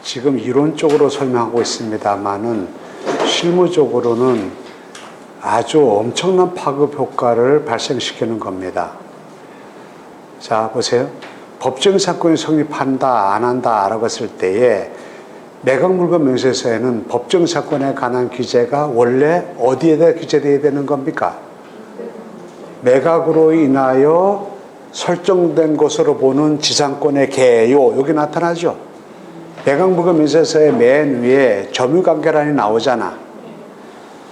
지금 이론적으로 설명하고 있습니다만은 실무적으로는 아주 엄청난 파급 효과를 발생시키는 겁니다. 자, 보세요. 법정 사건이 성립한다, 안 한다 라고 했을 때에 매각물건 명세서에는 법정 사건에 관한 기재가 원래 어디에다 기재되어야 되는 겁니까? 매각으로 인하여 설정된 것으로 보는 지상권의 개요, 여기 나타나죠. 매각물건 명세서의 맨 위에 점유관계란이 나오잖아.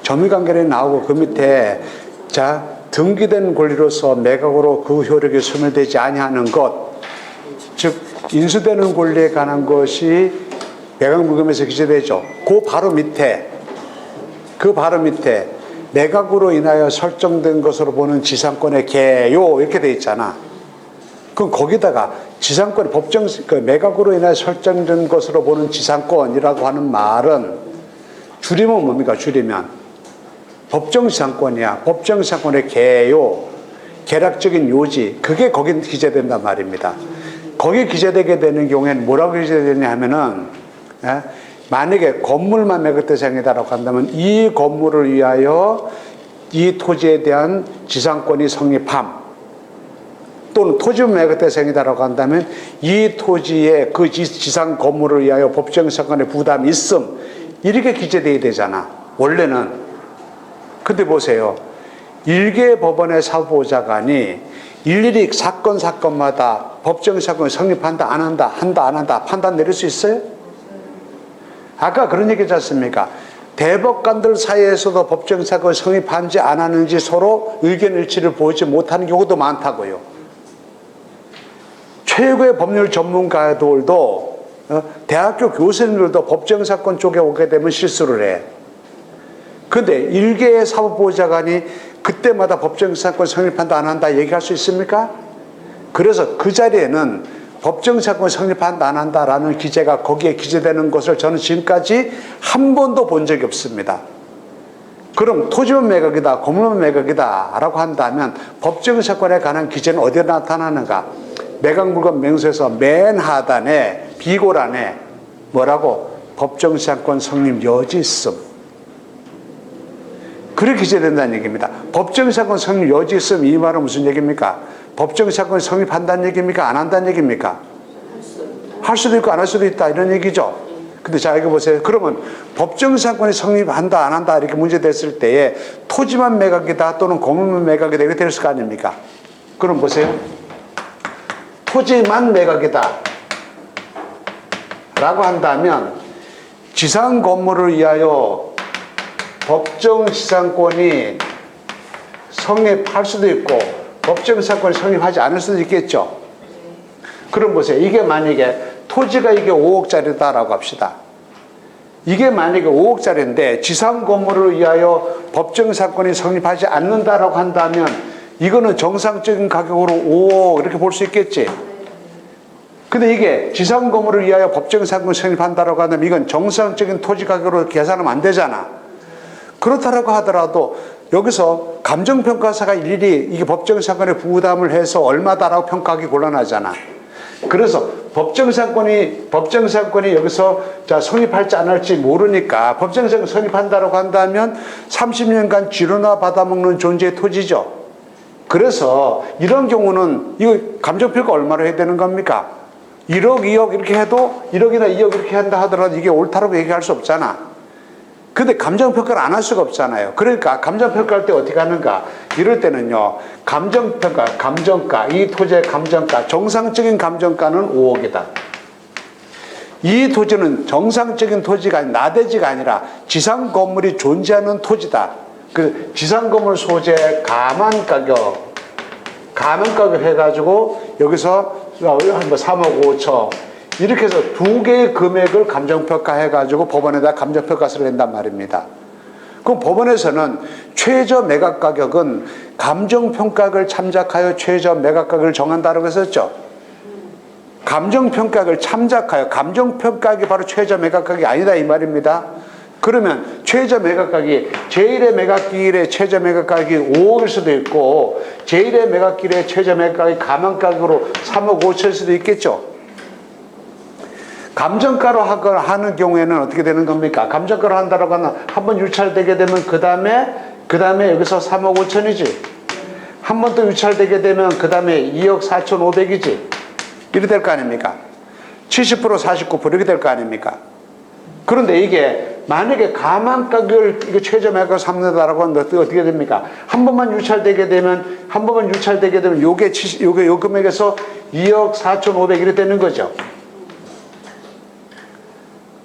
점유관계란이 나오고 그 밑에 자, 등기된 권리로서 매각으로 그 효력이 소멸되지 아니하는 것, 즉 인수되는 권리에 관한 것이 매각물건에서 기재되죠. 그 바로 밑에 매각으로 인하여 설정된 것으로 보는 지상권의 개요 이렇게 돼 있잖아. 그럼 거기다가 지상권 법정 매각으로 인하여 설정된 것으로 보는 지상권이라고 하는 말은 줄이면 뭡니까? 줄이면 법정 지상권이야. 법정 지상권의 개요, 계략적인 요지, 그게 거기 기재된단 말입니다. 거기 기재되게 되는 경우에는 뭐라고 기재되냐 하면은, 만약에 건물만 매각 대상이다라고 한다면 이 건물을 위하여 이 토지에 대한 지상권이 성립함, 또는 토지만 매각 대상이다라고 한다면 이 토지에 그 지상 건물을 위하여 법정 지상권의 부담이 있음, 이렇게 기재되어야 되잖아 원래는. 근데 보세요. 일개 법원의 사무보좌관이 일일이 사건마다 법정 사건이 성립한다 안 한다 안 한다 판단 내릴 수 있어요? 아까 그런 얘기 있지 않습니까? 대법관들 사이에서도 법정 사건이 성립한지 안 하는지 서로 의견 일치를 보이지 못하는 경우도 많다고요. 최고의 법률 전문가들도 대학교 교수님들도 법정 사건 쪽에 오게 되면 실수를 해. 근데 일개의 사법보좌관이 그때마다 법정 사건 성립한다 안 한다 얘기할 수 있습니까? 그래서 그 자리에는 법정 사건 성립한다 안 한다라는 기재가 거기에 기재되는 것을 저는 지금까지 한 번도 본 적이 없습니다. 그럼 토지만 매각이다, 건물만 매각이다 라고 한다면 법정 사건에 관한 기재는 어디에 나타나는가? 매각물건 명세서 맨 하단에 비고란에 뭐라고? 법정 사건 성립 여지 있음, 그렇게 기재된다는 얘기입니다. 법정 사건 성립 여지 있음, 이 말은 무슨 얘기입니까? 법정 사건 성립한다는 얘기입니까? 안 한다는 얘기입니까? 할 수도 있고 안 할 수도 있다 이런 얘기죠. 근데 자, 이거 보세요. 그러면 법정 사건이 성립한다 안 한다 이렇게 문제 됐을 때에 토지만 매각이다 또는 건물만 매각이다 이렇게 될 거 아닙니까? 그럼 보세요. 토지만 매각이다 라고 한다면 지상 건물을 위하여 법정 지상권이 성립할 수도 있고 법정 지상권이 성립하지 않을 수도 있겠죠. 그럼 보세요. 이게 만약에 토지가 이게 5억짜리다라고 합시다. 이게 만약에 5억짜리인데 지상 건물을 위하여 법정 지상권이 성립하지 않는다라고 한다면 이거는 정상적인 가격으로 5억 이렇게 볼 수 있겠지. 근데 이게 지상 건물을 위하여 법정 지상권이 성립한다라고 한다면 이건 정상적인 토지 가격으로 계산하면 안 되잖아. 그렇다라고 하더라도 여기서 감정평가사가 일일이 이게 법정 사건에 부담을 해서 얼마다라고 평가하기 곤란하잖아. 그래서 법정 사건이 여기서 자 성립할지 안 할지 모르니까 법정 사건 성립한다라고 한다면 30년간 쥐로나 받아먹는 존재의 토지죠. 그래서 이런 경우는 이거 감정평가 얼마로 해야 되는 겁니까? 1억, 2억 이렇게 해도 1억이나 2억 이렇게 한다 하더라도 이게 옳다라고 얘기할 수 없잖아. 근데 감정평가를 안 할 수가 없잖아요. 그러니까 감정평가할 때 어떻게 하는가? 이럴 때는요, 감정평가, 감정가, 이 토지의 감정가, 정상적인 감정가는 5억이다. 이 토지는 정상적인 토지가 아니라 나대지가 아니라 지상 건물이 존재하는 토지다. 그 지상 건물 소재 감안가격 해가지고 여기서 한 3억 5천 이렇게 해서 두 개의 금액을 감정평가해가지고 법원에다 감정평가서를 낸단 말입니다. 그럼 법원에서는 최저 매각가격은 감정평가를 참작하여 최저 매각가격을 정한다고 했었죠. 감정평가를 참작하여, 감정평가가 바로 최저 매각가격이 아니다 이 말입니다. 그러면 최저 매각가격이 제1의 매각기일의 최저 매각가격이 5억일 수도 있고 제1의 매각기일의 최저 매각가격이 감안가격으로 3억 5천일 수도 있겠죠. 감정가로 하는 경우에는 어떻게 되는 겁니까? 감정가로 한다라고 하면 한 번 유찰되게 되면 그 다음에 여기서 3억 5천이지. 한 번 더 유찰되게 되면 그 다음에 2억 4천5백이지. 이렇게 될 거 아닙니까? 70% 49% 이렇게 될 거 아닙니까? 그런데 이게 만약에 가만가격을 이거 최저 매각을 삼는다라고 하면 어떻게 됩니까? 한 번만 유찰되게 되면 요게 요 금액에서 2억 4천5백 이렇게 되는 거죠.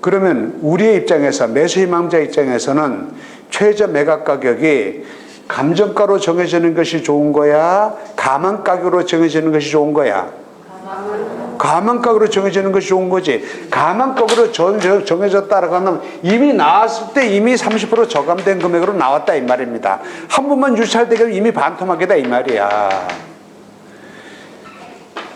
그러면 우리의 입장에서, 매수 희망자 입장에서는 최저 매각 가격이 감정가로 정해지는 것이 좋은 거야? 가만가격으로 정해지는 것이 좋은 거야? 가만가격으로 정해지는 것이 좋은 거지. 가만가격으로 정해졌다라고 하면 이미 나왔을 때 이미 30% 저감된 금액으로 나왔다 이 말입니다. 한 번만 유찰되게 이미 반토막이다 이 말이야.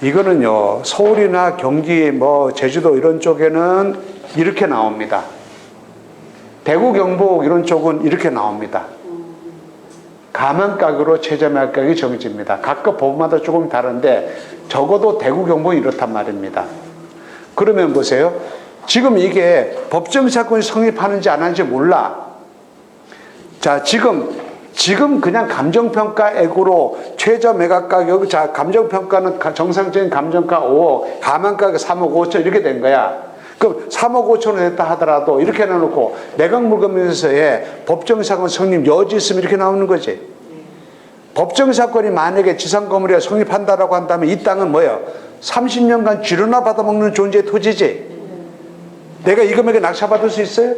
이거는요, 서울이나 경기, 제주도 이런 쪽에는 이렇게 나옵니다. 대구, 경북 이런 쪽은 이렇게 나옵니다. 가만가격으로 최저 매각가격이 정해집니다. 각각 법마다 조금 다른데 적어도 대구, 경북은 이렇단 말입니다. 그러면 보세요. 지금 이게 법정 사건이 성립하는지 안 하는지 몰라. 자, 지금 그냥 감정평가액으로 최저 매각가격, 자, 감정평가는 정상적인 감정가 5억, 가만가격 3억 5천 이렇게 된 거야. 그럼 3억 5천원 됐다 하더라도 이렇게 해놓고 매각물건면서에 법정사건 성립 여지 있으면 이렇게 나오는 거지. 법정사건이 만약에 지상건물이 성립한다라고 한다면 이 땅은 뭐예요? 30년간 쥐르나 받아먹는 존재의 토지지. 내가 이 금액에 낙찰받을 수 있어요?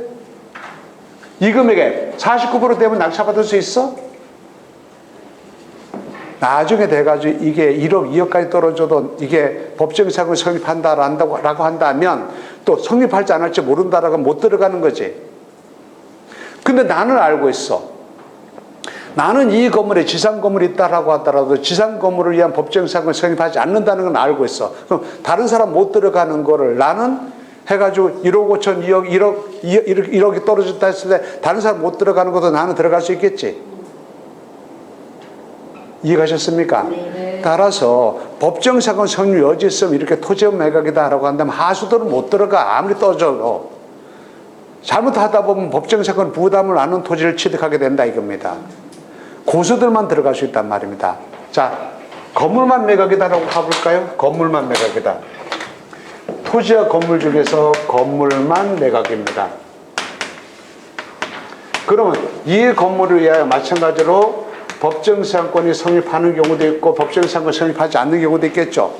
이 금액에 49% 되면 낙찰받을 수 있어? 나중에 돼가지고 이게 1억, 2억까지 떨어져도 이게 법정사건이 성립한다라고 한다면 또 성립할지 안 할지 모른다라고 못 들어가는 거지. 근데 나는 알고 있어. 나는 이 건물에 지상건물이 있다라고 하더라도 지상건물을 위한 법정사건이 성립하지 않는다는 건 알고 있어. 그럼 다른 사람 못 들어가는 거를 나는 해가지고 1억 5천, 2억, 1억이 떨어졌다 했을 때 다른 사람 못 들어가는 것도 나는 들어갈 수 있겠지. 이해가셨습니까? 네. 따라서 법정사건 성립 여지 있으면 이렇게 토지업 매각이다라고 한다면 하수도는 못 들어가. 아무리 떠줘도. 잘못하다 보면 법정사건 부담을 안는 토지를 취득하게 된다 이겁니다. 고수들만 들어갈 수 있단 말입니다. 자, 건물만 매각이다라고 가볼까요? 건물만 매각이다. 토지와 건물 중에서 건물만 매각입니다. 그러면 이 건물을 위하여 마찬가지로 법정사건이 성립하는 경우도 있고 법정사건이 성립하지 않는 경우도 있겠죠.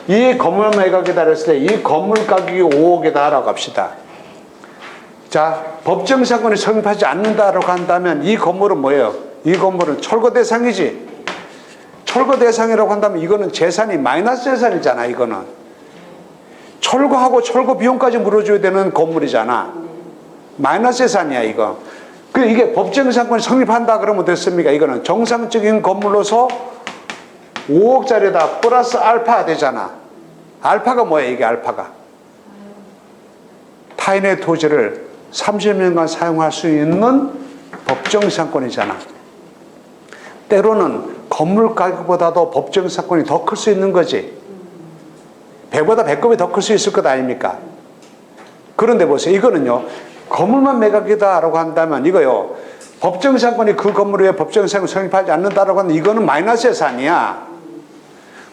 이 건물 매각이다 그랬을 때 이 건물 가격이 5억이다 라고 합시다. 자, 법정사건이 성립하지 않는다라고 한다면 이 건물은 뭐예요? 이 건물은 철거 대상이지. 철거 대상이라고 한다면 이거는 재산이 마이너스 재산이잖아. 이거는 철거하고 철거 비용까지 물어줘야 되는 건물이잖아. 마이너스 재산이야 이거. 이게 법정사건이 성립한다 그러면 됐습니까? 이거는 정상적인 건물로서 5억짜리다 플러스 알파 되잖아. 알파가 뭐야 이게 알파가? 타인의 토지를 30년간 사용할 수 있는 법정사건이잖아. 때로는 건물 가격보다도 법정사건이 더 클 수 있는 거지. 배보다 배꼽이 더 클 수 있을 것 아닙니까? 그런데 보세요. 이거는요. 건물만 매각이다라고 한다면 이거요. 법정사건이 그 건물 위에 법정사건이 성립하지 않는다라고 하면 이거는 마이너스 재산이야.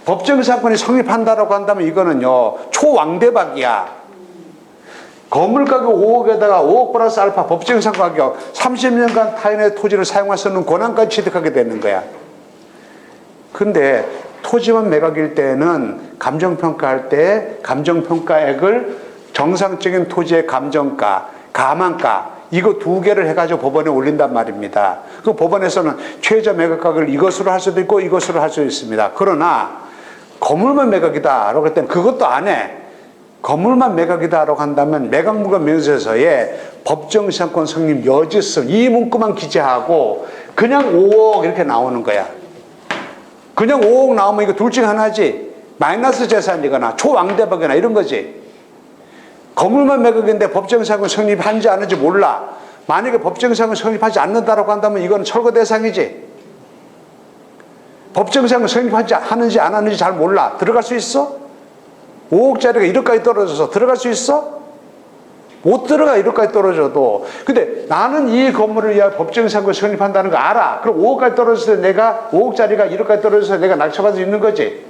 법정사건이 성립한다라고 한다면 이거는요. 초왕대박이야. 건물 가격 5억에다가 5억 플러스 알파 법정사건 가격 30년간 타인의 토지를 사용할 수 있는 권한까지 취득하게 되는 거야. 근데 토지만 매각일 때는 감정평가할 때 감정평가액을 정상적인 토지의 감정가 가만가 이거 두 개를 해가지고 법원에 올린단 말입니다. 그 법원에서는 최저 매각가격을 이것으로 할 수도 있고 이것으로 할 수 있습니다. 그러나 건물만 매각이다라고 할 때는 그것도 안 해. 건물만 매각이다라고 한다면 매각물건 명세서에 법정사건 성립 여지성 이 문구만 기재하고 그냥 5억 이렇게 나오는 거야. 그냥 5억 나오면 이거 둘 중에 하나지. 마이너스 재산이거나 초왕대박이나 이런 거지. 건물만 매각인데 법정사건 성립한지 안 하는지 몰라. 만약에 법정사건 성립하지 않는다라고 한다면 이건 철거 대상이지. 법정사건 성립하지 하는지 안 하는지 잘 몰라. 들어갈 수 있어? 5억짜리가 1억까지 떨어져서 들어갈 수 있어? 못 들어가. 1억까지 떨어져도. 근데 나는 이 건물을 위하여 법정상권 성립한다는 거 알아. 그럼 5억까지 떨어졌을 때 내가 5억짜리가 1억까지 떨어져서 내가 낙찰받을 수 있는 거지.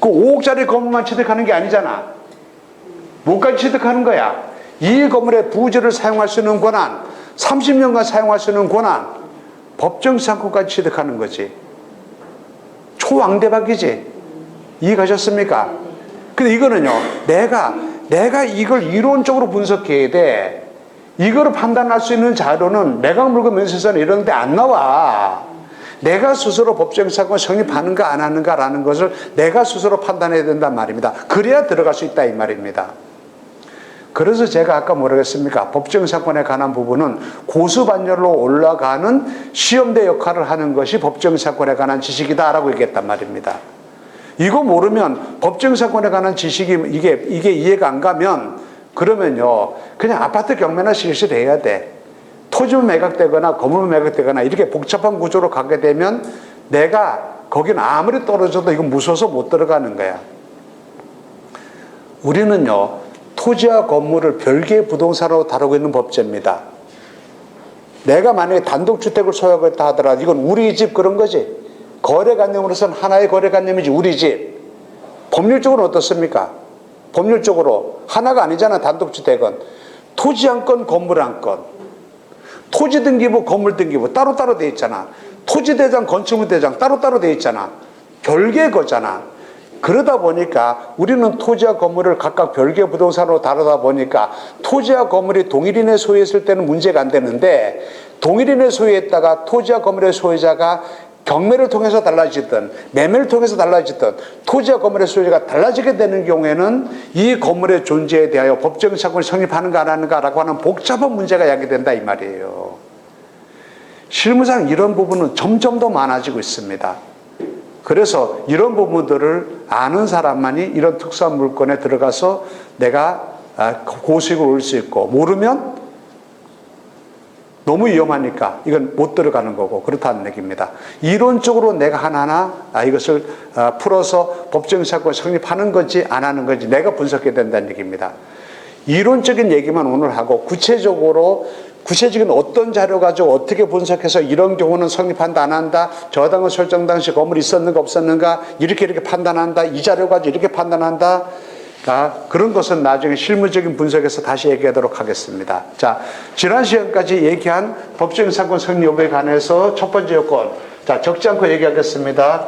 그 5억짜리 건물만 취득하는 게 아니잖아. 뭐까지 취득하는 거야? 이 건물의 부지를 사용할 수 있는 권한, 30년간 사용할 수 있는 권한, 법정상권까지 취득하는 거지. 초왕대박이지. 이해가셨습니까? 근데 이거는요, 내가 이걸 이론적으로 분석해야 돼. 이거를 판단할 수 있는 자료는 매각물건 면세서는 이런 데 안 나와. 내가 스스로 법정상권 성립하는가 안 하는가라는 것을 내가 스스로 판단해야 된단 말입니다. 그래야 들어갈 수 있다 이 말입니다. 그래서 제가 아까 뭐라고 했습니까? 법정상권에 관한 부분은 고수반열로 올라가는 시험대 역할을 하는 것이 법정상권에 관한 지식이다라고 얘기했단 말입니다. 이거 모르면 법정상권에 관한 지식이 이게 이해가 안 가면 그러면요 그냥 아파트 경매나 실시해야 돼. 토지만 매각되거나 건물만 매각되거나 이렇게 복잡한 구조로 가게 되면 내가 거기는 아무리 떨어져도 이건 무서워서 못 들어가는 거야. 우리는요 토지와 건물을 별개의 부동산으로 다루고 있는 법제입니다. 내가 만약에 단독주택을 소유하고 있다 하더라도 이건 우리 집 그런 거지. 거래관념으로서는 하나의 거래관념이지 우리 집. 법률적으로 어떻습니까? 법률적으로 하나가 아니잖아. 단독주택은 토지 한 건 건물 한 건, 토지 등기부 건물 등기부 따로따로 돼 있잖아. 토지대장 건축물대장 따로따로 돼 있잖아. 별개의 거잖아. 그러다 보니까 우리는 토지와 건물을 각각 별개 부동산으로 다루다 보니까 토지와 건물이 동일인의 소유했을 때는 문제가 안 되는데 동일인의 소유했다가 토지와 건물의 소유자가 경매를 통해서 달라지든 매매를 통해서 달라지든 토지와 건물의 소유자가 달라지게 되는 경우에는 이 건물의 존재에 대하여 법정상권이 성립하는가 안 하는가라고 하는 복잡한 문제가 야기된다 이 말이에요. 실무상 이런 부분은 점점 더 많아지고 있습니다. 그래서 이런 부분들을 아는 사람만이 이런 특수한 물건에 들어가서 내가 고수익을 올 수 있고 모르면 너무 위험하니까 이건 못 들어가는 거고 그렇다는 얘기입니다. 이론적으로 내가 하나하나 이것을 풀어서 법정사건 성립하는 건지 안 하는 건지 내가 분석해야 된다는 얘기입니다. 이론적인 얘기만 오늘 하고 구체적인 어떤 자료 가지고 어떻게 분석해서 이런 경우는 성립한다 안 한다, 저당은 설정 당시 건물이 있었는가 없었는가 이렇게 판단한다, 이 자료 가지고 이렇게 판단한다, 그런 것은 나중에 실무적인 분석에서 다시 얘기하도록 하겠습니다. 자, 지난 시간까지 얘기한 법정상권 성립 여부에 관해서 첫 번째 요건, 자 적지 않고 얘기하겠습니다.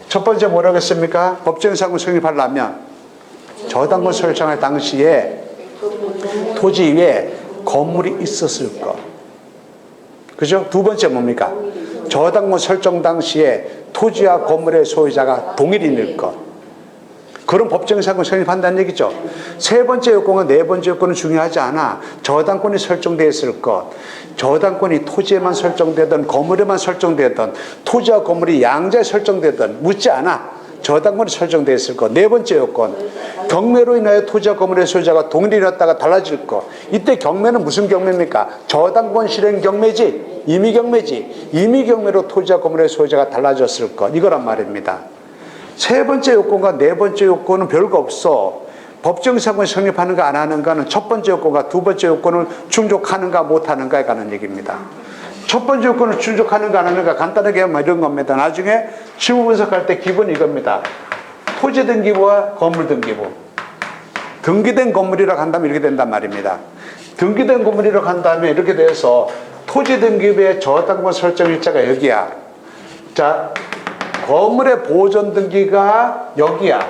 첫 번째 뭐라고 했습니까? 법정상권 성립하려면 저당권 설정할 당시에 토지 위에 건물이 있었을 것. 그죠? 두 번째 뭡니까? 저당권 설정 당시에 토지와 건물의 소유자가 동일인일 것. 그런 법정상권 성립한다는 얘기죠. 세 번째 요건은 네 번째 요건은 중요하지 않아. 저당권이 설정되어 있을 것. 저당권이 토지에만 설정되든 건물에만 설정되든 토지와 건물이 양자에 설정되든 묻지 않아. 저당권이 설정되어 있을 것. 네 번째 요건, 경매로 인하여 토지와 건물의 소유자가 동일이었다가 달라질 것. 이때 경매는 무슨 경매입니까? 저당권 실행 경매지, 임의 경매지. 임의 경매로 토지와 건물의 소유자가 달라졌을 것. 이거란 말입니다. 세 번째 요건과 네 번째 요건은 별거 없어. 법정상권 성립하는가 안 하는가는 첫 번째 요건과 두 번째 요건을 충족하는가 못 하는가에 관한 얘기입니다. 첫 번째 요건을 충족하는가 안 하는가 간단하게 하면 이런 겁니다. 나중에 실무 분석할 때 기본이 이겁니다. 토지 등기부와 건물 등기부. 등기된 건물이라고 한다면 이렇게 된단 말입니다. 등기된 건물이라고 한다면 이렇게 돼서 토지 등기부의 저당권 설정 일자가 여기야. 자, 건물의 보존 등기가 여기야.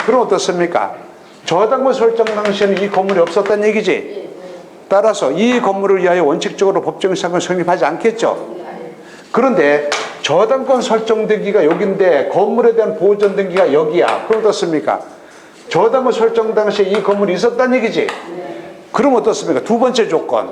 그럼 어떻습니까? 저당권 설정 당시에는 이 건물이 없었다는 얘기지. 따라서 이 건물을 위하여 원칙적으로 법정상권 성립하지 않겠죠. 그런데 저당권 설정 등기가 여기인데 건물에 대한 보존 등기가 여기야. 그럼 어떻습니까? 저당권 설정 당시에 이 건물이 있었다는 얘기지. 그럼 어떻습니까? 두 번째 조건,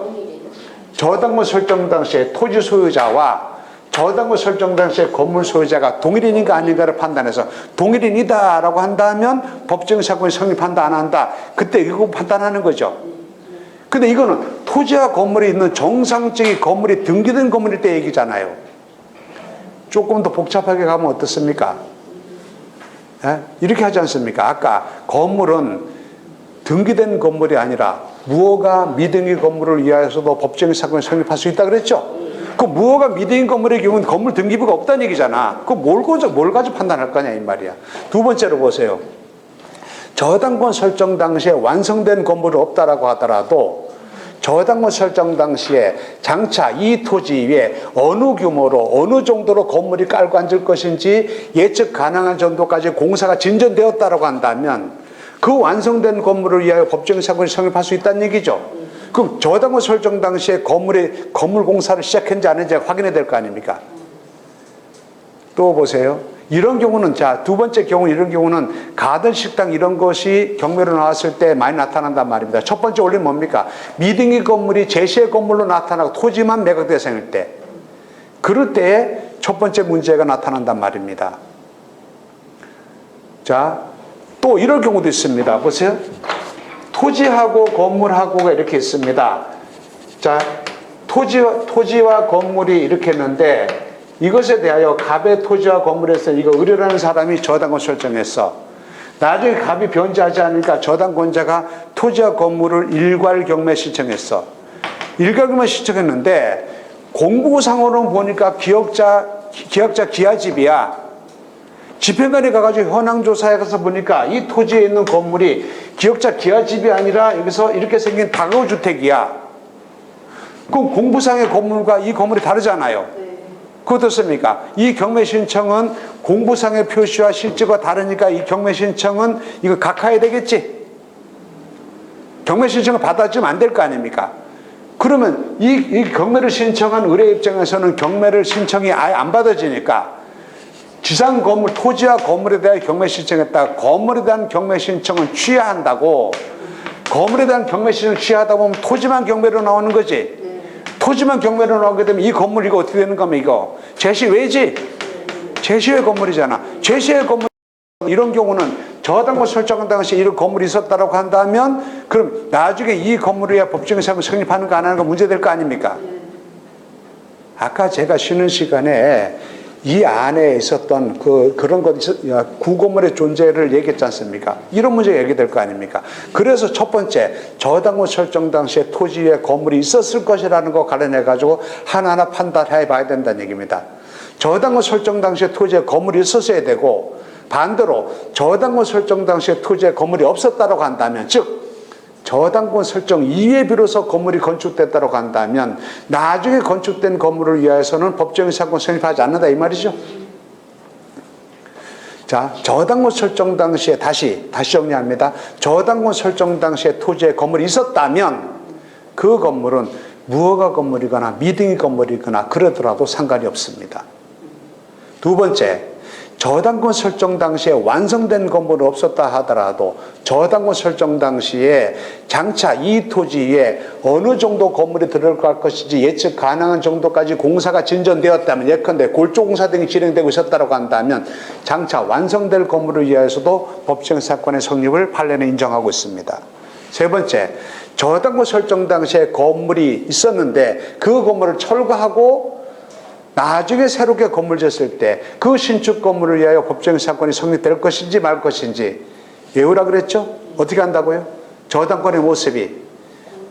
저당권 설정 당시에 토지 소유자와 저당권 설정 당시에 건물 소유자가 동일인인가 아닌가를 판단해서 동일인이다라고 한다면 법정상권이 성립한다 안 한다, 그때 이거 판단하는 거죠. 근데 이거는 토지와 건물이 있는 정상적인 건물이 등기된 건물일 때 얘기잖아요. 조금 더 복잡하게 가면 어떻습니까? 예? 이렇게 하지 않습니까? 아까 건물은 등기된 건물이 아니라 무허가 미등기 건물을 위하여서도 법정의 사건이 성립할 수 있다 그랬죠? 그 무허가 미등기 건물의 경우는 건물 등기부가 없다는 얘기잖아. 그 뭘 가지고 판단할 거냐 이 말이야. 두 번째로 보세요. 저당권 설정 당시에 완성된 건물이 없다라고 하더라도 저당권 설정 당시에 장차 이 토지 위에 어느 규모로 어느 정도로 건물이 깔고 앉을 것인지 예측 가능한 정도까지 공사가 진전되었다라고 한다면 그 완성된 건물을 위하여 법정 사건이 성립할 수 있다는 얘기죠. 그럼 저당권 설정 당시에 건물 공사를 시작했는지 안 했는지 확인해야 될 거 아닙니까? 또 보세요. 이런 경우는 자, 두 번째 경우 이런 경우는 가든 식당 이런 것이 경매로 나왔을 때 많이 나타난단 말입니다. 첫 번째 원리는 뭡니까? 미등기 건물이 제시의 건물로 나타나고 토지만 매각 대상일 때 그럴 때에 첫 번째 문제가 나타난단 말입니다. 자, 또 이런 경우도 있습니다. 보세요. 토지하고 건물하고가 이렇게 있습니다. 자, 토지와 건물이 이렇게 있는데 이것에 대하여 갑의 토지와 건물에서 이거 의뢰라는 사람이 저당권 설정했어. 나중에 갑이 변제하지 않으니까 저당권자가 토지와 건물을 일괄 경매 신청했어. 일괄 경매 신청했는데 공부상으로는 보니까 기역자 기하집이야. 집행관에 가가지고 현황조사에 가서 보니까 이 토지에 있는 건물이 기역자 기하집이 아니라 여기서 이렇게 생긴 다가구주택이야. 그럼 공부상의 건물과 이 건물이 다르잖아요. 그렇습니까? 이 경매 신청은 공부상의 표시와 실제가 다르니까 이 경매 신청은 이거 각하해야 되겠지? 경매 신청을 받아주면 안 될 거 아닙니까? 그러면 이 경매를 신청한 의뢰 입장에서는 경매를 신청이 아예 안 받아지니까 지상 건물, 토지와 건물에 대한 경매 신청했다가 건물에 대한 경매 신청은 취하한다고 건물에 대한 경매 신청을 취하다 보면 토지만 경매로 나오는 거지. 토지만 경매로 나오게 되면 이 건물 이거 어떻게 되는 겁니까? 이거 제시외지? 제시외 건물이잖아. 제시외 건물 이런 경우는 저당권 설정한 당시에 이런 건물이 있었다라고 한다면 그럼 나중에 이 건물에 의해 법정의 사건이 성립하는 거 안 하는 거 문제될 거 아닙니까? 아까 제가 쉬는 시간에 이 안에 있었던 그런 것, 구건물의 존재를 얘기했지 않습니까? 이런 문제가 얘기될 거 아닙니까? 그래서 첫 번째, 저당권 설정 당시에 토지 위에 건물이 있었을 것이라는 거 관련해가지고 하나하나 판단해 봐야 된다는 얘기입니다. 저당권 설정 당시에 토지에 건물이 있었어야 되고, 반대로 저당권 설정 당시에 토지에 건물이 없었다고 한다면, 즉, 저당권 설정 이후에 비로소 건물이 건축됐다고 한다면 나중에 건축된 건물을 위하여서는 법정의 사건 성립하지 않는다 이 말이죠. 자, 저당권 설정 당시에 다시 정리합니다. 저당권 설정 당시에 토지에 건물이 있었다면 그 건물은 무허가 건물이거나 미등기 건물이거나 그러더라도 상관이 없습니다. 두 번째, 저당권 설정 당시에 완성된 건물이 없었다 하더라도 저당권 설정 당시에 장차 이 토지에 어느 정도 건물이 들어갈 것인지 예측 가능한 정도까지 공사가 진전되었다면 예컨대 골조공사 등이 진행되고 있었다고 한다면 장차 완성될 건물을 위하여서도 법정 사건의 성립을 판례는 인정하고 있습니다. 세 번째, 저당권 설정 당시에 건물이 있었는데 그 건물을 철거하고 나중에 새롭게 건물 지었을 때 그 신축 건물을 위하여 법정 사건이 성립될 것인지 말 것인지 외우라 그랬죠? 어떻게 한다고요? 저당권의 모습이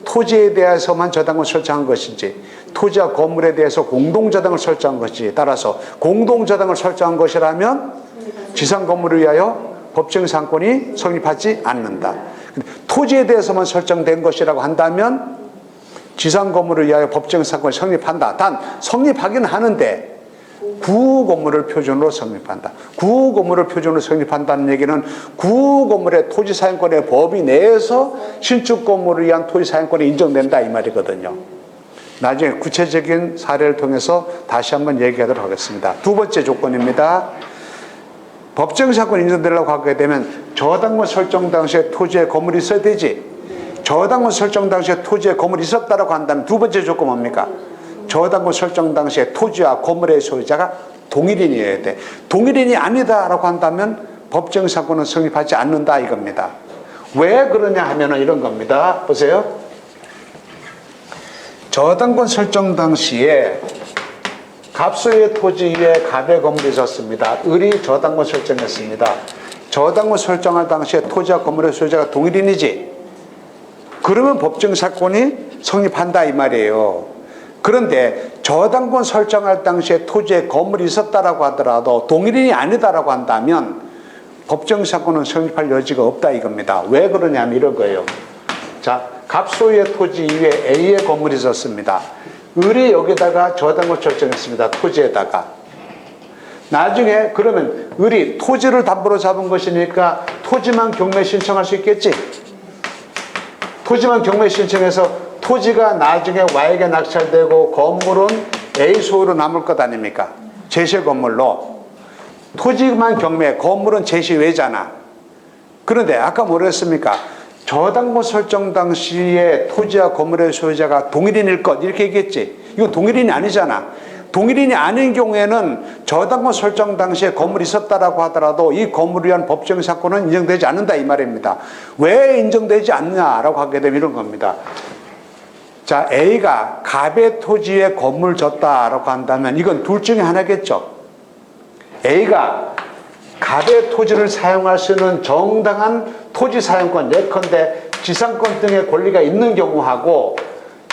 토지에 대해서만 저당권 설정한 것인지 토지와 건물에 대해서 공동저당을 설정한 것인지 따라서 공동저당을 설정한 것이라면 지상 건물을 위하여 법정 상권이 성립하지 않는다. 토지에 대해서만 설정된 것이라고 한다면 지상 건물을 위하여 법정 사건이 성립한다. 단 성립하긴 하는데 구후 건물을 표준으로 성립한다. 구후 건물을 표준으로 성립한다는 얘기는 구후 건물의 토지 사용권의 법위 내에서 신축 건물을 위한 토지 사용권이 인정된다 이 말이거든요. 나중에 구체적인 사례를 통해서 다시 한번 얘기하도록 하겠습니다. 두 번째 조건입니다. 법정 사건이 인정되려고 하게 되면 저당권 설정 당시에 토지에 건물이 있어야 되지. 저당권 설정 당시에 토지에 건물이 있었다고 한다면 두 번째 조건 뭡니까? 저당권 설정 당시에 토지와 건물의 소유자가 동일인이어야 돼. 동일인이 아니다라고 한다면 법정 사건은 성립하지 않는다 이겁니다. 왜 그러냐 하면은 이런 겁니다. 보세요. 저당권 설정 당시에 갑소유의 토지 위에 갑의 건물이 있었습니다. 을이 저당권 설정했습니다. 저당권 설정할 당시에 토지와 건물의 소유자가 동일인이지. 그러면 법정 사건이 성립한다 이 말이에요. 그런데 저당권 설정할 당시에 토지에 건물이 있었다라고 하더라도 동일인이 아니다라고 한다면 법정 사건은 성립할 여지가 없다 이겁니다. 왜 그러냐면 이런 거예요. 자, 갑소유의 토지 이외에 A의 건물이 있었습니다. 을이 여기다가 저당권 설정했습니다. 토지에다가. 나중에 그러면 을이 토지를 담보로 잡은 것이니까 토지만 경매 신청할 수 있겠지? 토지만 경매 신청해서 토지가 나중에 Y에게 낙찰되고 건물은 A 소유로 남을 것 아닙니까? 제시 건물로. 토지만 경매, 건물은 제시 외잖아. 그런데 아까 뭐라 했습니까? 저당권 설정 당시에 토지와 건물의 소유자가 동일인일 것 이렇게 얘기했지. 이거 동일인이 아니잖아. 동일인이 아닌 경우에는 저당권 설정 당시에 건물이 있었다라고 하더라도 이 건물을 위한 법정 사건은 인정되지 않는다 이 말입니다. 왜 인정되지 않느냐라고 하게 되면 이런 겁니다. 자, A가 갑의 토지에 건물 졌다라고 한다면 이건 둘 중에 하나겠죠. A가 갑의 토지를 사용할 수 있는 정당한 토지 사용권, 예컨대 지상권 등의 권리가 있는 경우하고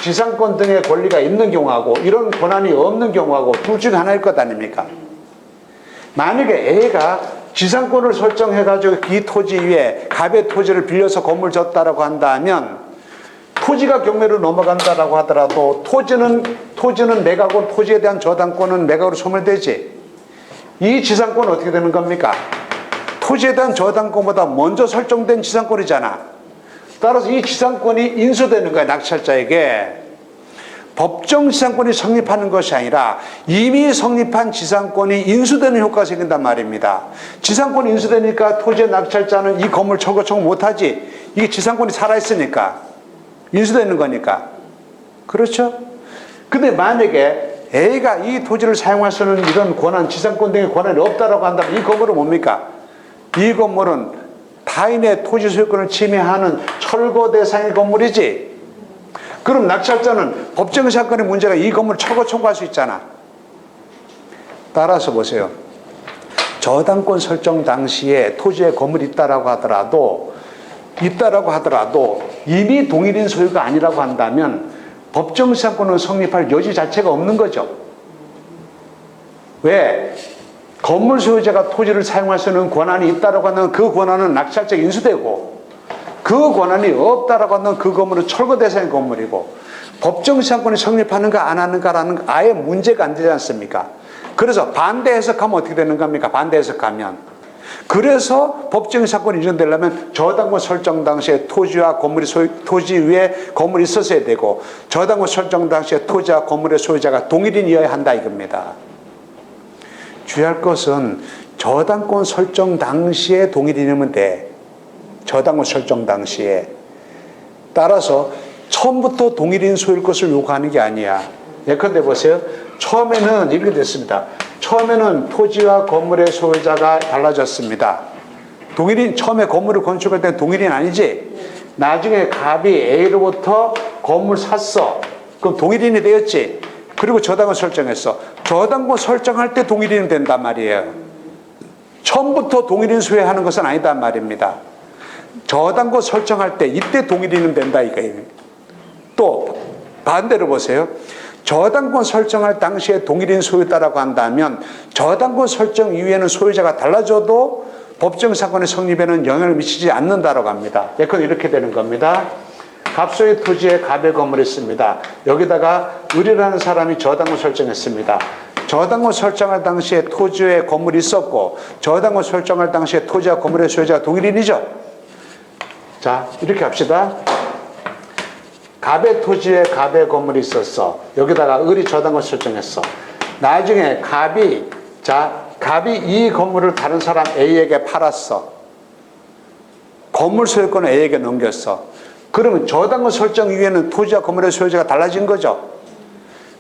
지상권 등의 권리가 있는 경우하고 이런 권한이 없는 경우하고 둘 중에 하나일 것 아닙니까? 만약에 A가 지상권을 설정해가지고 이 토지 위에 갑의 토지를 빌려서 건물 졌다라고 한다면 토지가 경매로 넘어간다라고 하더라도 토지는 매각원, 토지에 대한 저당권은 매각으로 소멸되지. 이 지상권은 어떻게 되는 겁니까? 토지에 대한 저당권보다 먼저 설정된 지상권이잖아. 따라서 이 지상권이 인수되는 거야, 낙찰자에게. 법정 지상권이 성립하는 것이 아니라 이미 성립한 지상권이 인수되는 효과가 생긴단 말입니다. 지상권이 인수되니까 토지의 낙찰자는 이 건물 청구 못하지. 이게 지상권이 살아있으니까. 인수되는 거니까. 그렇죠? 근데 만약에 A가 이 토지를 사용할 수 있는 이런 권한, 지상권 등의 권한이 없다라고 한다면 이 건물은 뭡니까? 이 건물은 타인의 토지 소유권을 침해하는 철거 대상의 건물이지. 그럼 낙찰자는 법정 사건의 문제가 이 건물을 철거 청구할 수 있잖아. 따라서 보세요. 저당권 설정 당시에 토지에 건물이 있다라고 하더라도 이미 동일인 소유가 아니라고 한다면 법정 사건은 성립할 여지 자체가 없는 거죠. 왜? 건물 소유자가 토지를 사용할 수 있는 권한이 있다라고 하면 그 권한은 낙찰자에 인수되고 그 권한이 없다라고 하면 그 건물은 철거 대상의 건물이고 법정 사건이 성립하는가 안 하는가라는 아예 문제가 안 되지 않습니까? 그래서 반대 해석하면 어떻게 되는 겁니까? 반대 해석하면. 그래서 법정 사건이 인정되려면 저당권 설정 당시에 토지와 건물이 토지 위에 건물이 있었어야 되고 저당권 설정 당시에 토지와 건물의 소유자가 동일인이어야 한다 이겁니다. 주의할 것은 저당권 설정 당시에 동일인이면 돼. 저당권 설정 당시에. 따라서 처음부터 동일인 소유일 것을 요구하는 게 아니야. 예컨대 보세요. 처음에는 이렇게 됐습니다. 처음에는 토지와 건물의 소유자가 달라졌습니다. 동일인, 처음에 건물을 건축할 때는 동일인 아니지? 나중에 갑이 A로부터 건물 샀어. 그럼 동일인이 되었지? 그리고 저당권 설정했어. 저당권 설정할 때 동일인이 된단 말이에요. 처음부터 동일인 소유하는 것은 아니단 말입니다. 저당권 설정할 때 이때 동일인은 된다 이거예요. 또 반대로 보세요. 저당권 설정할 당시에 동일인 소유다라고 한다면 저당권 설정 이후에는 소유자가 달라져도 법정 사건의 성립에는 영향을 미치지 않는다라고 합니다. 예컨대 이렇게 되는 겁니다. 갑소유 토지에 갑의 건물이 있습니다. 여기다가 을이라는 사람이 저당권 설정했습니다. 저당권 설정할 당시에 토지에 건물이 있었고 저당권 설정할 당시에 토지와 건물의 소유자가 동일인이죠. 자, 이렇게 합시다. 갑의 토지에 갑의 건물이 있었어. 여기다가 을이 저당권 설정했어. 나중에 갑이 이 건물을 다른 사람 A에게 팔았어. 건물 소유권을 A에게 넘겼어. 그러면 저당권 설정 이후에는 토지와 건물의 소유자가 달라진 거죠.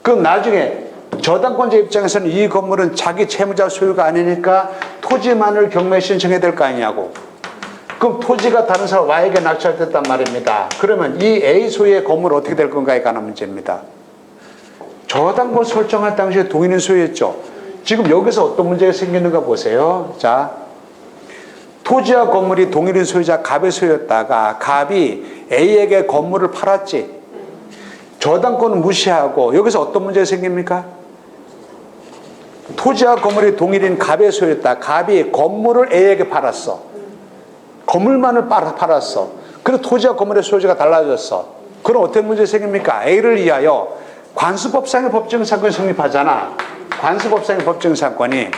그럼 나중에 저당권자 입장에서는 이 건물은 자기 채무자 소유가 아니니까 토지만을 경매 신청해야 될 거 아니냐고. 그럼 토지가 다른 사람 Y에게 낙찰됐단 말입니다. 그러면 이 A 소유의 건물은 어떻게 될 건가에 관한 문제입니다. 저당권 설정할 당시에 동일인 소유였죠. 지금 여기서 어떤 문제가 생기는가 보세요. 자, 토지와 건물이 동일인 소유자 갑의 소유였다가 갑이 A에게 건물을 팔았지. 저당권은 무시하고 여기서 어떤 문제가 생깁니까? 토지와 건물이 동일인 갑의 소유였다. 갑이 건물을 A에게 팔았어. 건물만을 팔았어. 그래서 토지와 건물의 소유자가 달라졌어. 그럼 어떤 문제가 생깁니까? A를 위하여 관수법상의 법정사건이 성립하잖아. 관수법상의 법정사건이.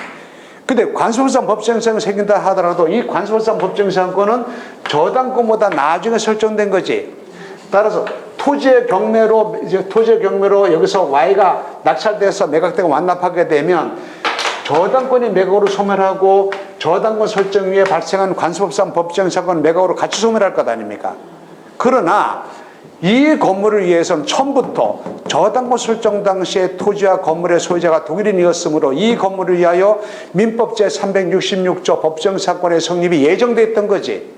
근데 관수법상 법정사건이 생긴다 하더라도 이 관수법상 법정사건은 저당권보다 나중에 설정된 거지. 따라서 토지의 경매로 여기서 Y가 낙찰돼서 매각되고 완납하게 되면 저당권이 매각으로 소멸하고 저당권 설정 위에 발생한 관수법상 법정사건 매각으로 같이 소멸할 것 아닙니까? 그러나 이 건물을 위해서는 처음부터 저당권 설정 당시에 토지와 건물의 소유자가 동일인이었으므로 이 건물을 위하여 민법 제366조 법정사건의 성립이 예정되어 있던 거지.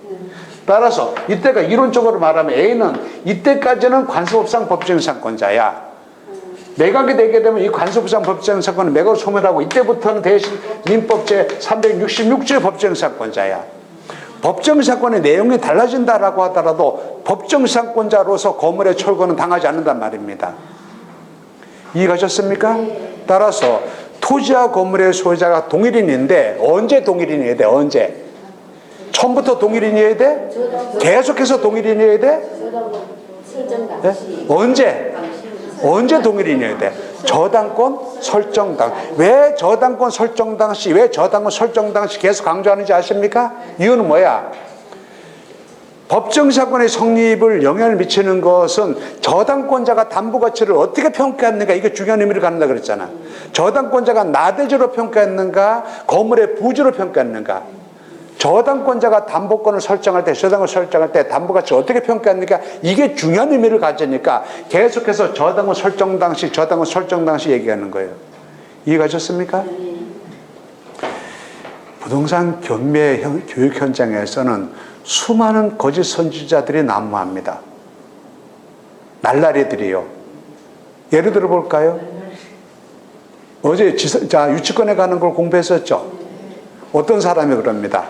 따라서 이때가 이론적으로 말하면 A는 이때까지는 관수법상 법정사건자야. 매각이 되게 되면 이 관수법상 법정사건은 매각을 소멸하고 이때부터는 대신 민법 제366조의 법정사건자야. 법정사건의 내용이 달라진다라고 하더라도 법정사건자로서 건물의 철거는 당하지 않는단 말입니다. 이해가셨습니까? 따라서 토지와 건물의 소유자가 동일인인데 언제 동일인이어야 돼? 언제? 처음부터 동일인이어야 돼? 계속해서 동일인이어야 돼? 네? 언제? 언제 동일인이어야 돼? 저당권 설정 당. 왜 저당권 설정 당시, 왜 저당권 설정 당시 계속 강조하는지 아십니까? 이유는 뭐야? 법정사건의 성립을 영향을 미치는 것은 저당권자가 담보가치를 어떻게 평가했는가, 이게 중요한 의미를 갖는다 그랬잖아. 저당권자가 나대주로 평가했는가, 건물의 부주로 평가했는가. 저당권자가 담보권을 설정할 때, 저당권을 설정할 때 담보가치 어떻게 평가합니까? 이게 중요한 의미를 가지니까 계속해서 저당권 설정 당시 얘기하는 거예요. 이해가셨습니까? 부동산 경매 교육 현장에서는 수많은 거짓 선지자들이 난무합니다. 날라리들이요. 예를 들어 볼까요? 어제 유치권에 가는 걸 공부했었죠. 어떤 사람이 그럽니다.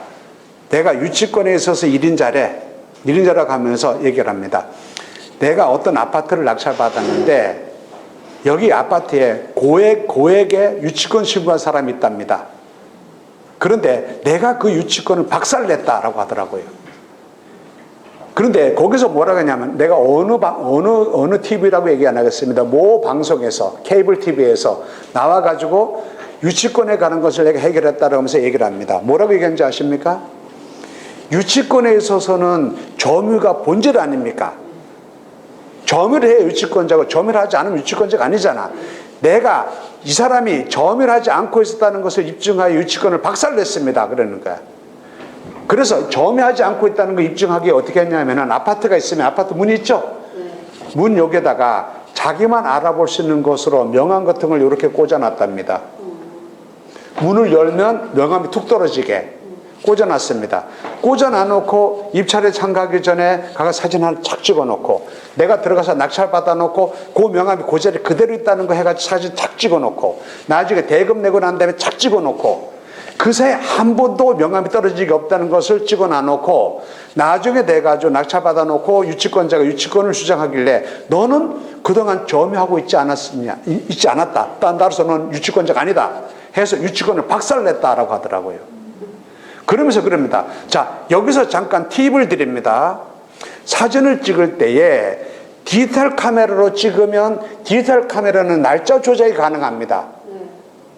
내가 유치권에 있어서 1인자라고 하면서 얘기를 합니다. 내가 어떤 아파트를 낙찰받았는데 여기 아파트에 고액의 유치권 신고한 사람이 있답니다. 그런데 내가 그 유치권을 박살냈다라고 하더라고요. 그런데 거기서 뭐라고 하냐면 내가 어느 TV라고 얘기 안 하겠습니다. 모 방송에서, 케이블 TV에서 나와가지고 유치권에 가는 것을 내가 해결했다라고 하면서 얘기를 합니다. 뭐라고 얘기하는지 아십니까? 유치권에 있어서는 점유가 본질 아닙니까? 점유를 해야 유치권자고 점유를 하지 않으면 유치권자가 아니잖아. 내가 이 사람이 점유를 하지 않고 있었다는 것을 입증하여 유치권을 박살냈습니다. 그러는 거야. 그래서 점유하지 않고 있다는 걸 입증하기 어떻게 했냐면 아파트가 있으면 아파트 문이 있죠? 문 여기에다가 자기만 알아볼 수 있는 것으로 명함 같은 걸 이렇게 꽂아놨답니다. 문을 열면 명함이 툭 떨어지게 꽂아놨습니다. 꽂아놔놓고 입찰에 참가하기 전에 가서 사진 하나 착 찍어놓고 내가 들어가서 낙찰 받아놓고 그 명함이 그 자리에 그대로 있다는 거 해가지고 사진 착 찍어놓고 나중에 대금 내고 난 다음에 착 찍어놓고 그 사이에 한 번도 명함이 떨어지기 없다는 것을 찍어놔놓고 나중에 돼가지고 낙찰 받아놓고 유치권자가 유치권을 주장하길래 너는 그동안 점유하고 있지 않았다. 따라서 너는 유치권자가 아니다. 해서 유치권을 박살냈다라고 하더라고요. 그러면서 그럽니다. 자, 여기서 잠깐 팁을 드립니다. 사진을 찍을 때에 디지털 카메라로 찍으면 디지털 카메라는 날짜 조작이 가능합니다.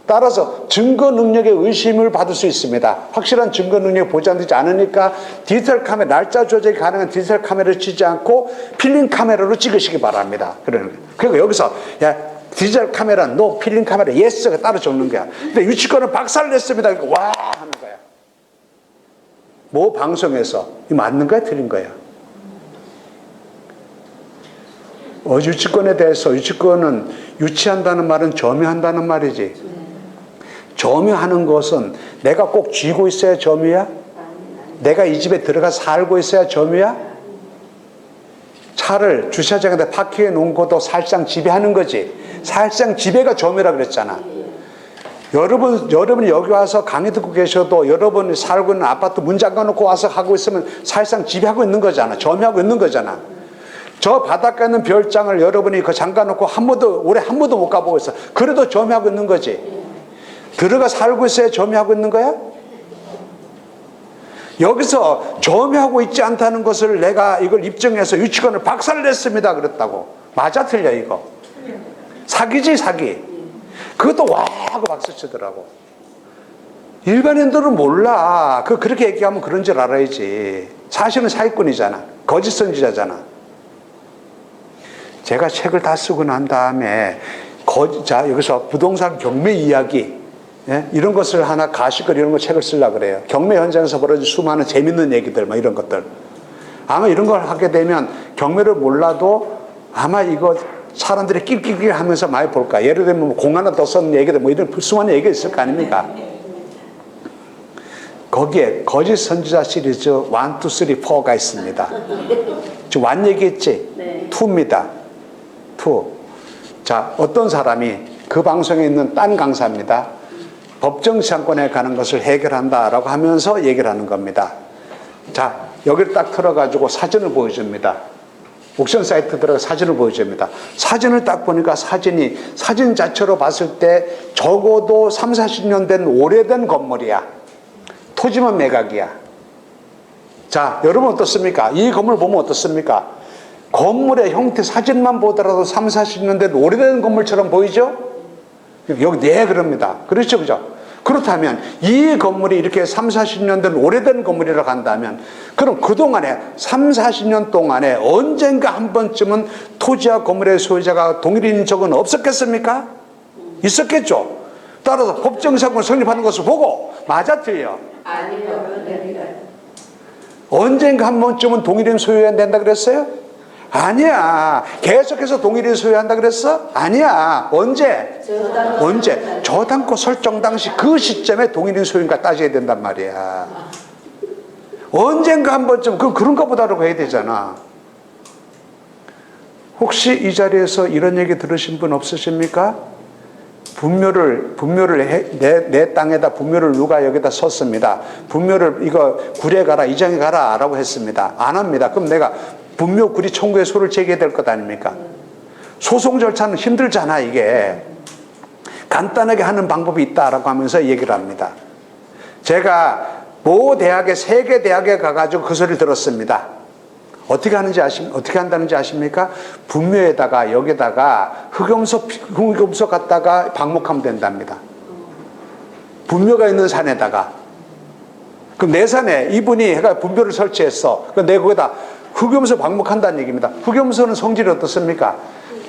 따라서 증거 능력의 의심을 받을 수 있습니다. 확실한 증거 능력이 보장되지 않으니까 디지털 카메라, 날짜 조작이 가능한 디지털 카메라를 찍지 않고 필름 카메라로 찍으시기 바랍니다. 그리고 여기서 야, 디지털 카메라, 노, 필름 카메라, 예스가 따로 적는 거야. 근데 유치권을 박살냈습니다. 와! 하는 거야. 뭐 방송에서 이 맞는 거야? 틀린 거야? 유치권에 대해서 유치권은 유치한다는 말은 점유한다는 말이지. 점유하는 것은 내가 꼭 쥐고 있어야 점유야? 내가 이 집에 들어가 살고 있어야 점유야? 차를 주차장에다 파킹해 놓은 것도 사실상 지배하는 거지. 사실상 지배가 점유라 그랬잖아. 여러분이 여기 와서 강의 듣고 계셔도 여러분이 살고 있는 아파트 문 잠가놓고 와서 하고 있으면 사실상 지배하고 있는 거잖아. 점유하고 있는 거잖아. 저 바닷가에 있는 별장을 여러분이 그 잠가놓고 올해 한 번도 못 가보고 있어. 그래도 점유하고 있는 거지. 들어가 살고 있어야 점유하고 있는 거야? 여기서 점유하고 있지 않다는 것을 내가 이걸 입증해서 유치원을 박살냈습니다 그랬다고. 맞아 틀려 이거? 사기지 사기. 그것도 와 하고 박수 치더라고. 일반인들은 몰라. 그렇게 얘기하면 그런 줄 알아야지. 사실은 사기꾼이잖아. 거짓 선지자잖아. 제가 책을 다 쓰고 난 다음에 자 여기서 부동산 경매 이야기, 예? 이런 것을 하나 가시글 이런 거 책을 쓰려고 그래요. 경매 현장에서 벌어진 수많은 재밌는 얘기들 뭐 이런 것들. 아마 이런 걸 하게 되면 경매를 몰라도 아마 이거 사람들이 낄낄낄 하면서 많이 볼까. 예를 들면 뭐 공 하나 더 썼는 얘기들 뭐 이런 수많은 얘기가 있을 거 아닙니까? 거기에 거짓 선지자 시리즈 1, 2, 3, 4가 있습니다. 지금 1 얘기했지? 네. 2입니다. 2. 자, 어떤 사람이 그 방송에 있는 딴 강사입니다. 법정지상권에 가는 것을 해결한다라고 하면서 얘기를 하는 겁니다. 자, 여기를 딱 틀어가지고 사진을 보여줍니다. 옥션 사이트 들어가 사진을 보여줍니다. 사진을 딱 보니까 사진 자체로 봤을 때 적어도 3, 40년 된 오래된 건물이야. 토지만 매각이야. 자, 여러분 어떻습니까? 이 건물 보면 어떻습니까? 건물의 형태 사진만 보더라도 3, 40년 된 오래된 건물처럼 보이죠? 여기 네 그럽니다. 그렇죠, 그죠? 그렇다면 이 건물이 이렇게 3, 40년 된 오래된 건물이라고 한다면 그럼 그동안에 3, 40년 동안에 언젠가 한 번쯤은 토지와 건물의 소유자가 동일인 적은 없었겠습니까? 있었겠죠. 따라서 법정지상권 성립하는 것을 보고 맞아 틀려? 아니요. 언젠가 한 번쯤은 동일인 소유해야 된다 그랬어요? 아니야. 계속해서 동일인 소유한다 그랬어? 아니야. 언제? 저당권 설정 당시 그 시점에 동일인 소유인가 따져야 된단 말이야. 언젠가 한 번쯤 그런가 보다라고 해야 되잖아. 혹시 이 자리에서 이런 얘기 들으신 분 없으십니까? 내 땅에다 분묘를 누가 여기다 썼습니다. 분묘를 이거 구례 가라 이장에 가라 라고 했습니다. 안 합니다. 그럼 내가 분묘 구리 청구에 소를 제기해야 될 것 아닙니까? 소송 절차는 힘들잖아 이게. 간단하게 하는 방법이 있다라고 하면서 얘기를 합니다. 제가 모 대학에 세계 대학에 가가지고 그 소리를 들었습니다. 어떻게 한다는지 아십니까? 분묘에다가 여기다가 흑염소 갖다가 방목하면 된답니다. 분묘가 있는 산에다가. 그럼 내 산에 이분이 해가 분묘를 설치했어. 그럼 내가 거기다 흑염소 방목한다는 얘기입니다. 흑염소는 성질이 어떻습니까?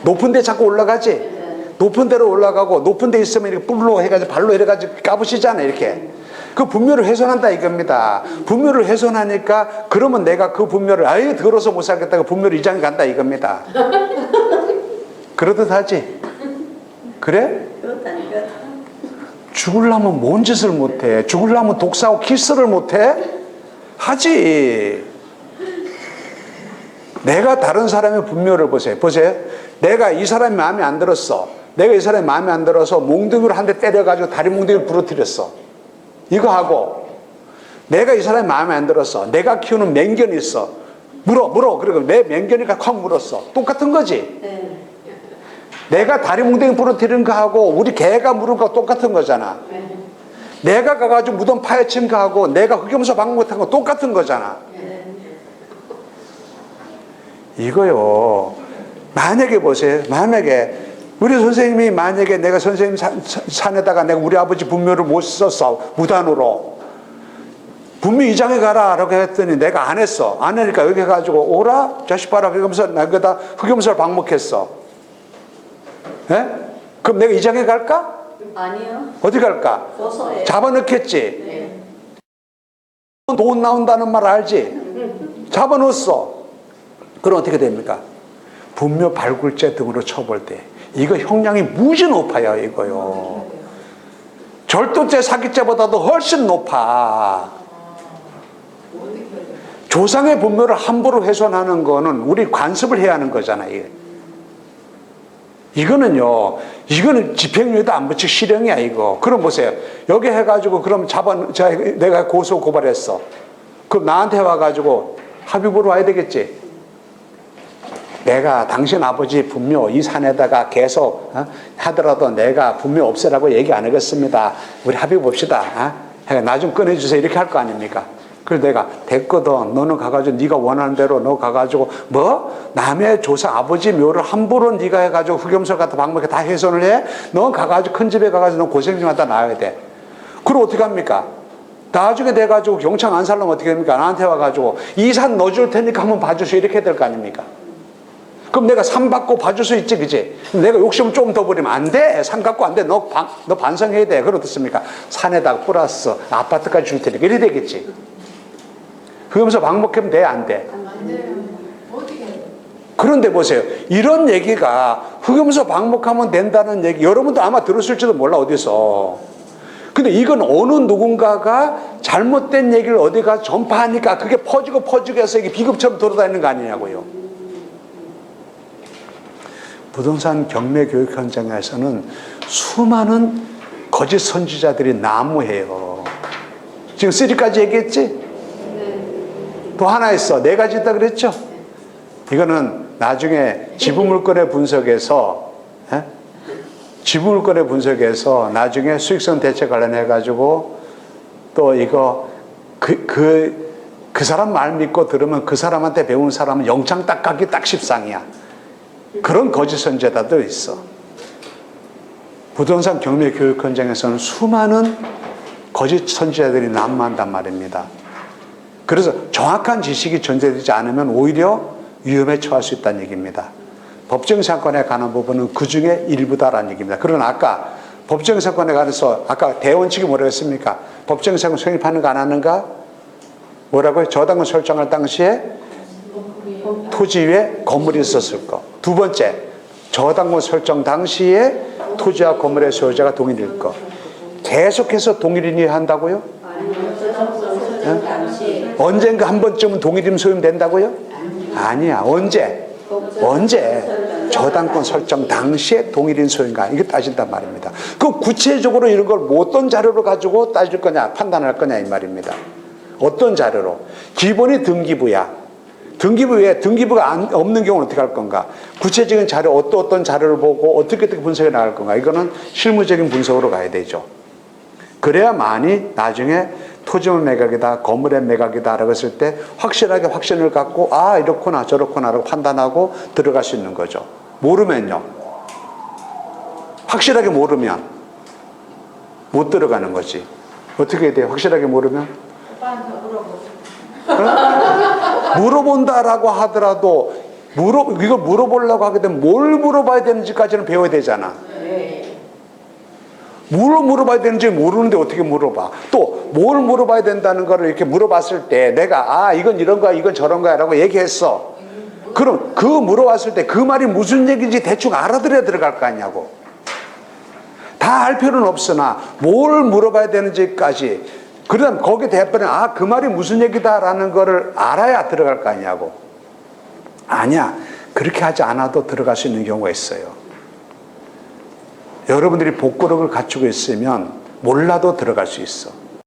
높은 데 자꾸 올라가지. 높은 데로 올라가고 높은 데 있으면 이렇게 뿔로 해가지고 발로 해가지고 까부시잖아 이렇게. 그 분묘를 훼손한다 이겁니다. 분묘를 훼손하니까 그러면 내가 그 분묘를 아예 더러워서 못 살겠다고 분묘를 이장에 간다 이겁니다. 그러듯 하지? 그래? 그렇다니까. 죽으려면 뭔 짓을 못해? 죽으려면 독사하고 키스를 못해? 하지. 내가 다른 사람의 분묘를 보세요. 내가 이 사람이 마음에 안 들었어. 내가 이 사람이 마음에 안 들어서 몽둥이로 한 대 때려가지고 다리 몽둥이를 부러뜨렸어. 이거 하고 내가 이 사람이 마음에 안 들었어. 내가 키우는 맹견이 있어. 물어. 그리고 내 맹견이가 확 물었어. 똑같은 거지. 네. 내가 다리 몽둥이 부러뜨린 거 하고 우리 개가 물은 거 똑같은 거잖아. 네. 내가 가가지고 무덤 파헤친 거 하고 내가 흑염소 방목한 거 똑같은 거잖아. 네. 이거요. 만약에 보세요. 만약에 우리 선생님이 만약에 내가 선생님 산에다가 내가 우리 아버지 분묘를 못 썼어. 무단으로. 분묘 이장에 가라 라고 했더니 내가 안 했어. 안 하니까 여기 해가지고 오라 자식 봐라 그러면서 내가 흑염소를 방목했어. 예? 그럼 내가 이장에 갈까? 아니요. 어디 갈까? 고소해요. 잡아넣겠지. 네. 돈 나온다는 말 알지? 잡아넣었어. 그럼 어떻게 됩니까? 분묘 발굴죄 등으로 처벌돼. 이거 형량이 무지 높아요 이거요. 절도죄 사기죄보다도 훨씬 높아. 조상의 분묘를 함부로 훼손하는 거는 우리 관습을 해야 하는 거잖아요. 이거는 집행유예도 안 붙이고 실형이야, 이거. 그럼 보세요. 여기 해가지고, 그럼 내가 고소 고발했어. 그럼 나한테 와가지고 합의보러 와야 되겠지. 내가 당신 아버지 분묘 이 산에다가 계속 하더라도 내가 분묘 없애라고 얘기 안 하겠습니다. 우리 합의 봅시다. 나 좀 꺼내주세요. 이렇게 할 거 아닙니까? 그래서 내가 됐거든. 너는 가가지고 네가 원하는 대로 너 가가지고 남의 조상 아버지 묘를 함부로 네가 해가지고 흑염소 갖다 방목에 다 훼손을 해? 너 가가지고 큰 집에 가가지고 너 고생 좀 하다 나와야 돼. 그럼 어떻게 합니까? 나중에 돼가지고 경찰 안 살려면 어떻게 됩니까? 나한테 와가지고 이 산 넣어줄 테니까 한번 봐주세요. 이렇게 될 거 아닙니까? 그럼 내가 산 받고 봐줄 수 있지, 그지? 내가 욕심을 좀 더 부리면 안 돼. 산 갖고 안 돼. 너 반성해야 돼. 그럼 어떻습니까? 산에다가 플러스 아파트까지 줄 테니까 이래 되겠지. 그러면서 방목하면 돼, 안 돼? 안 돼요. 어떻게 해요? 그런데 보세요. 이런 얘기가 흑염소 방목하면 된다는 얘기 여러분도 아마 들었을지도 몰라, 어디서. 근데 이건 어느 누군가가 잘못된 얘기를 어디 가서 전파하니까 그게 퍼지고 해서 이게 비극처럼 돌아다니는 거 아니냐고요. 부동산 경매 교육 현장에서는 수많은 거짓 선지자들이 난무해요. 지금 3가지 얘기했지? 또 하나 있어. 4가지 있다 그랬죠? 이거는 나중에 지분물권의 분석에서 나중에 수익성 대책 관련해가지고 또 이거 그 사람 말 믿고 들으면 그 사람한테 배운 사람은 영창 딱 가기 딱 십상이야. 그런 거짓 선지자도 있어. 부동산 경매 교육 현장에서는 수많은 거짓 선지자들이 난무한단 말입니다. 그래서 정확한 지식이 전제되지 않으면 오히려 위험에 처할 수 있다는 얘기입니다. 법정사건에 관한 부분은 그 중에 일부다라는 얘기입니다. 그러나 아까 법정사건에 관해서 아까 대원칙이 뭐라고 했습니까? 법정사건 성립하는 거 안 하는가? 뭐라고요? 저당권 설정할 당시에 토지 위에 건물이 있었을 거. 2번째, 저당권 설정 당시에 토지와 건물의 소유자가 동일일 거. 계속해서 동일인이 한다고요? 언젠가 한 번쯤은 동일임 소유된다고요? 아니야. 언제? 저당권 설정 당시에 동일인 소유인가? 이거 따진단 말입니다. 그럼 구체적으로 이런 걸 어떤 자료로 가지고 따질 거냐, 판단할 거냐 이 말입니다. 어떤 자료로? 기본이 등기부야. 등기부가 없는 경우는 어떻게 할 건가? 구체적인 자료, 어떤 자료를 보고 어떻게 분석해 나갈 건가? 이거는 실무적인 분석으로 가야 되죠. 그래야만이 나중에 토지의 매각이다, 건물의 매각이다라고 했을 때 확실하게 확신을 갖고 이렇구나 저렇구나라고 판단하고 들어갈 수 있는 거죠. 모르면요. 확실하게 모르면 못 들어가는 거지. 어떻게 해야 돼요? 확실하게 모르면? 오빠한테 물어보죠. 물어본다라고 하더라도 이거 물어보려고 하게 되면 뭘 물어봐야 되는지까지는 배워야 되잖아. 뭘 물어봐야 되는지 모르는데 어떻게 물어봐. 또 뭘 물어봐야 된다는 거를 이렇게 물어봤을 때 내가 이건 이런 거야 이건 저런 거야 라고 얘기했어. 그럼 그 물어봤을 때 그 말이 무슨 얘기인지 대충 알아들어야 들어갈 거 아니냐고. 다 알 필요는 없으나 뭘 물어봐야 되는지까지, 그다음 거기에 대해서는 그 말이 무슨 얘기다라는 거를 알아야 들어갈 거 아니냐고. 아니야. 그렇게 하지 않아도 들어갈 수 있는 경우가 있어요. 여러분들이 복구력을 갖추고 있으면 몰라도 들어갈 수 있어.